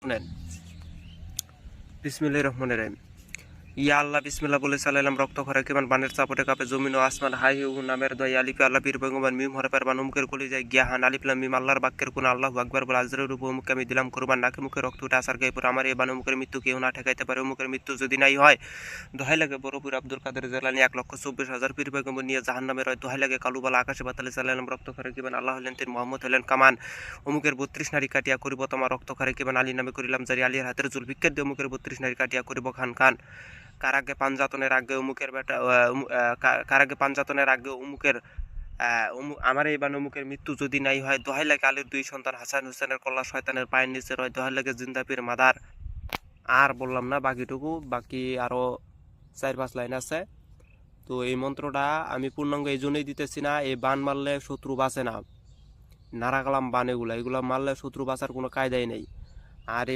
শুনেন, বিসমিল্লাহির রহমানির রহিম। ইয়া আল্লাহ বিসমিল্লাহ বলে চালাইলাম রক্ত খরা কিমান বানের চাপটে কাপে জমিন ও আসমান হাই হু নামের দয় আলিফে আল্লাহ পীর পয়গম্বর মিম হরে পারবান উমকের কলি যায় জ্ঞাহান আলিফলাম মিম আল্লাহর বাক্যের কোন আল্লাহু আকবার বলে আজরের উপর মুখে আমি দিলাম কোরবান নাকে মুখে রক্ত উঠে আসার গায়ে পরে আমার এই বান মুখের মৃত্যু কেউ না ঠেকাইতে পারে মুখের মৃত্যু যদি নাই হয় দোহাই লাগে বড়পুর আব্দুল কাদের জেলানি 1,24,000 পীর পয়গম্বর নিয়ে জাহান্নামে রয় দোহাই লাগে কালুবালা আকাশে বাতালে চালাইলাম রক্ত খরা কিমান আল্লাহ হলেন তিন মোহাম্মদ হলেন কামান অমুকের 32 নারী কাটিয়া করিব তোমার রক্ত খরে কিমান আলী নামে করিলাম জারি আলীর হাতের জুল ভিক্ষের দিয়ে অমুকের 32 নারী কাটিয়া করিব খান খান কারাগে পাঞ্জাতনের আগে অমুকের বেটা কারাগে পাঞ্জাতনের আগে অমুকের আমার এই বান অমুকের মৃত্যু যদি নাই হয় দোহাই লাগে আলীর দুই সন্তান হাসান হোসেনের কল্লা শয়তানের পায়ের নিচে রয় দোহাই লাগে জিন্দাপির মাদার। আর বললাম না বাকিটুকু, বাকি আরো 4-5 লাইন আছে। তো এই মন্ত্রটা আমি পূর্ণাঙ্গ এই জন্যই দিতেছি না, এই বান মারলে শত্রু বাঁচে না, নারাকালাম বান এগুলা মারলে শত্রু বাঁচার কোনো কায়দাই নেই। আর